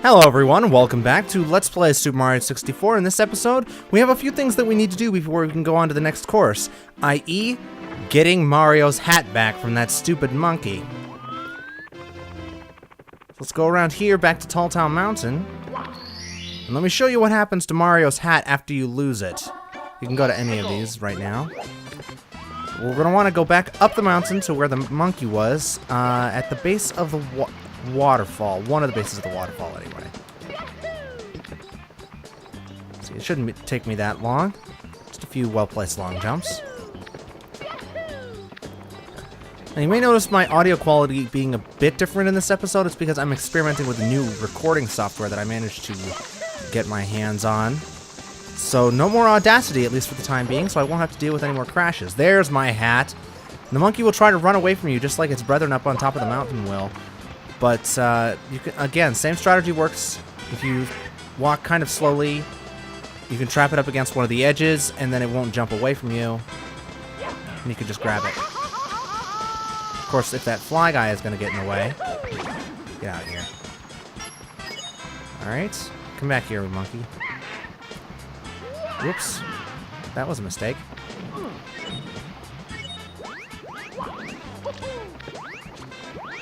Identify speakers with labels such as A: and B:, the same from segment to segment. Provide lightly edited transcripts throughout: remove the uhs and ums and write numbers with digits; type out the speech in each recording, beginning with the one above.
A: Hello everyone, welcome back to Let's Play Super Mario 64. In this episode, we have a few things that we need to do before we can go on to the next course, i.e. getting Mario's hat back from that stupid monkey. Let's go around here back to Tall Town Mountain, and let me show you what happens to Mario's hat after you lose it. You can go to any of these right now. We're going to want to go back up the mountain to where the monkey was, at the base of the waterfall. One of the bases of the waterfall, anyway. See, it shouldn't take me that long. Just a few well-placed long jumps. Now, you may notice my audio quality being a bit different in this episode. It's because I'm experimenting with new recording software that I managed to get my hands on. So no more Audacity, at least for the time being, so I won't have to deal with any more crashes. There's my hat. And the monkey will try to run away from you, just like its brethren up on top of the mountain will. But, you can, again, same strategy works. If you walk kind of slowly, you can trap it up against one of the edges, and then it won't jump away from you. And you can just grab it. Of course, if that fly guy is going to get in the way, get out of here. Alright, come back here, monkey. Whoops. That was a mistake.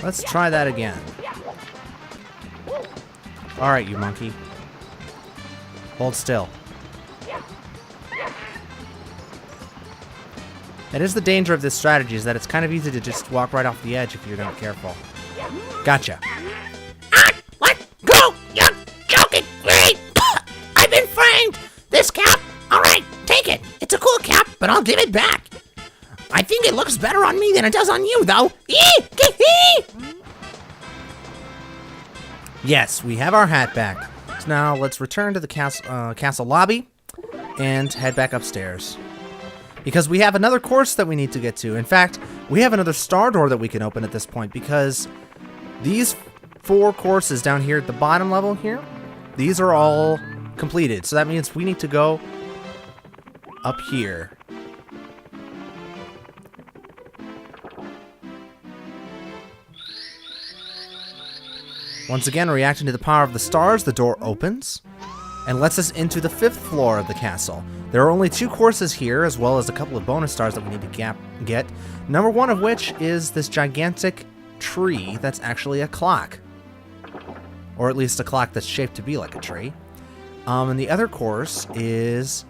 A: Let's try that again. Alright, you monkey. Hold still. That is the danger of this strategy, is that it's kind of easy to just walk right off the edge if you're not careful. Gotcha.
B: Let go! You're joking! Wait! I've been framed! This cap? Alright, take it. It's a cool cap, but I'll give it back. I think it looks better on me than it does on you, though.
A: Yes, we have our hat back. So now let's return to the castle lobby and head back upstairs. Because we have another course that we need to get to. In fact, we have another star door that we can open at this point, because these 4 courses down here at the bottom level here, these are all completed. So that means we need to go up here. Once again, reacting to the power of the stars, the door opens and lets us into the 5th floor of the castle. There are only 2 courses here, as well as a couple of bonus stars that we need to get. Number 1 of which is this gigantic tree that's actually a clock. Or at least a clock that's shaped to be like a tree. And the other course is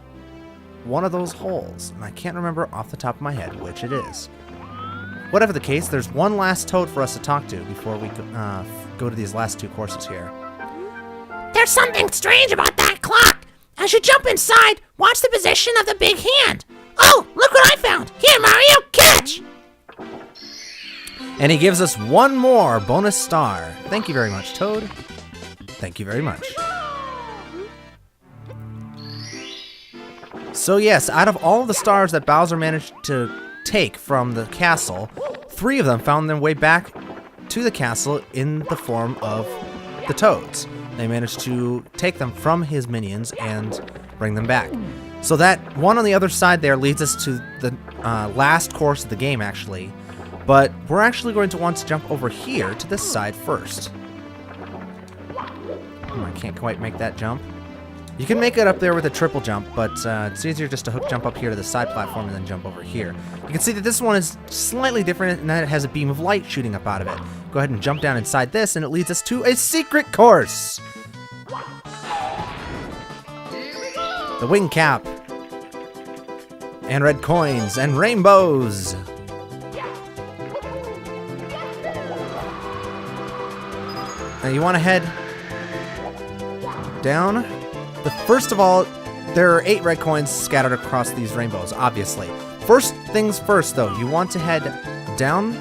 A: one of those holes. And I can't remember off the top of my head which it is. Whatever the case, there's one last toad for us to talk to before we go to these last 2 courses here.
B: There's something strange about that clock. As you jump inside, watch the position of the big hand. Oh, look what I found. Here, Mario, catch!
A: And he gives us 1 more bonus star. Thank you very much, Toad. Thank you very much. So yes, out of all of the stars that Bowser managed to take from the castle, 3 of them found their way back to the castle in the form of the Toads. They managed to take them from his minions and bring them back. So that one on the other side there leads us to the last course of the game, actually. But we're actually going to want to jump over here to this side first. I can't quite make that jump. You can make it up there with a triple jump, but it's easier just to hook jump up here to the side platform and then jump over here. You can see that this one is slightly different in that it has a beam of light shooting up out of it. Go ahead and jump down inside this, and it leads us to a secret course! The wing cap. And red coins, and rainbows! Now you want to head down. First of all, there are 8 red coins scattered across these rainbows, obviously. First things first, though, you want to head down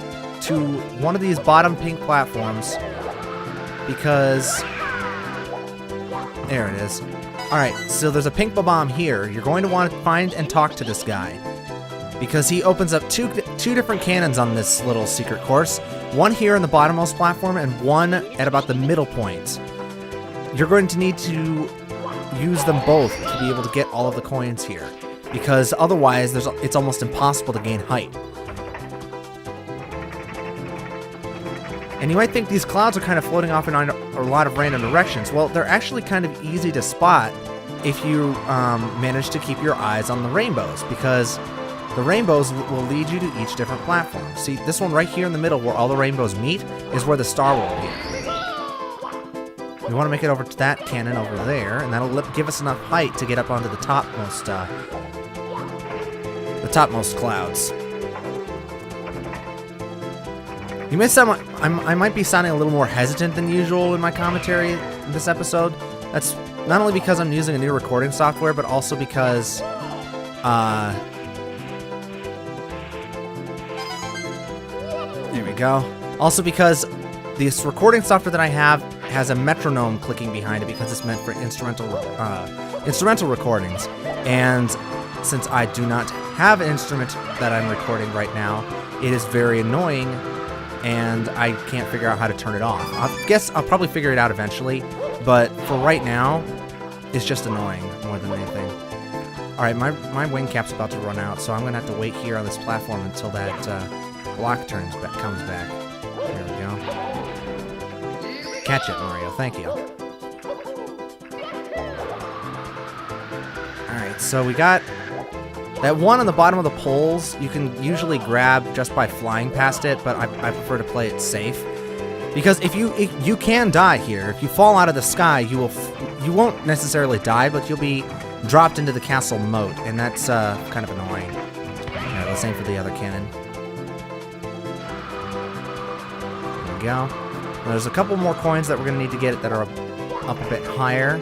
A: to one of these bottom pink platforms, because... there it is. Alright, so there's a pink bob-omb here. You're going to want to find and talk to this guy, because he opens up two different cannons on this little secret course. One here on the bottommost platform, and one at about the middle point. You're going to need to use them both to be able to get all of the coins here, because otherwise it's almost impossible to gain height. And you might think these clouds are kind of floating off in a lot of random directions. Well, they're actually kind of easy to spot if you manage to keep your eyes on the rainbows, because the rainbows will lead you to each different platform. See, this one right here in the middle where all the rainbows meet is where the star will appear. We want to make it over to that cannon over there, and that'll give us enough height to get up onto the topmost clouds. You may sound, I might be sounding a little more hesitant than usual in my commentary in this episode. That's not only because I'm using a new recording software, but also because there we go. Also because this recording software that I have has a metronome clicking behind it because it's meant for instrumental recordings. And since I do not have an instrument that I'm recording right now, it is very annoying, and I can't figure out how to turn it off. I guess I'll probably figure it out eventually, but for right now, it's just annoying more than anything. Alright, my wing cap's about to run out, so I'm going to have to wait here on this platform until that block comes back. There we go. Catch it, Mario. Thank you. Alright, so we got that one on the bottom of the poles. You can usually grab just by flying past it, but I prefer to play it safe. Because if you can die here. If you fall out of the sky, you won't necessarily die, but you'll be dropped into the castle moat, and that's kind of annoying. Alright, the same for the other cannon. There we go. There's a couple more coins that we're going to need to get that are up a bit higher.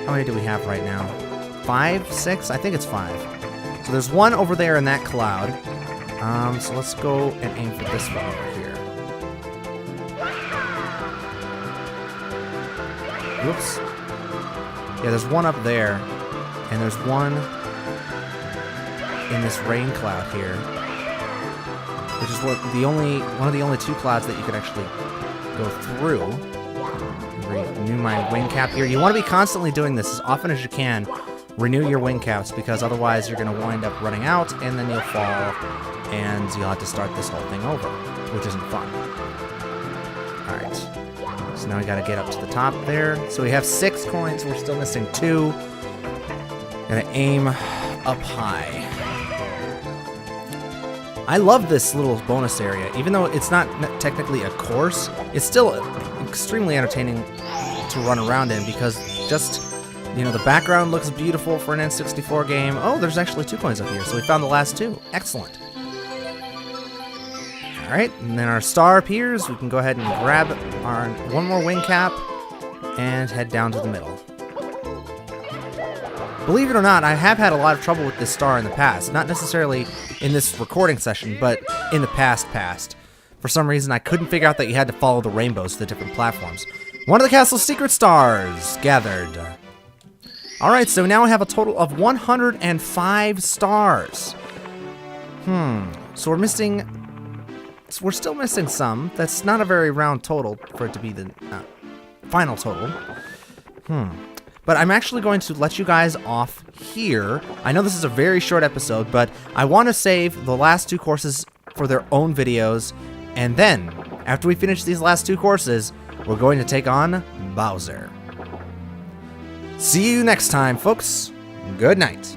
A: How many do we have right now? 5? 6? I think it's 5. So there's one over there in that cloud. So let's go and aim for this one over here. Whoops. Yeah, there's one up there. And there's one in this rain cloud here. Which is one of the only 2 clouds that you can actually go through. Renew my wing cap here. You want to be constantly doing this as often as you can. Renew your wing caps, because otherwise you're going to wind up running out, and then you'll fall, and you'll have to start this whole thing over, which isn't fun. Alright. So now we got to get up to the top there. So we have 6 coins. We're still missing 2. Gonna aim up high. I love this little bonus area. Even though it's not technically a course, it's still extremely entertaining to run around in, because just, you know, the background looks beautiful for an N64 game. Oh, there's actually 2 coins up here, so we found the last 2. Excellent. Alright, and then our star appears. We can go ahead and grab our one more wing cap and head down to the middle. Believe it or not, I have had a lot of trouble with this star in the past. Not necessarily in this recording session, but in the past. For some reason, I couldn't figure out that you had to follow the rainbows to the different platforms. One of the castle's secret stars gathered. Alright, so now I have a total of 105 stars. So we're still missing some. That's not a very round total for it to be the final total. But I'm actually going to let you guys off here. I know this is a very short episode, but I want to save the last 2 courses for their own videos. And then, after we finish these last 2 courses, we're going to take on Bowser. See you next time, folks. Good night.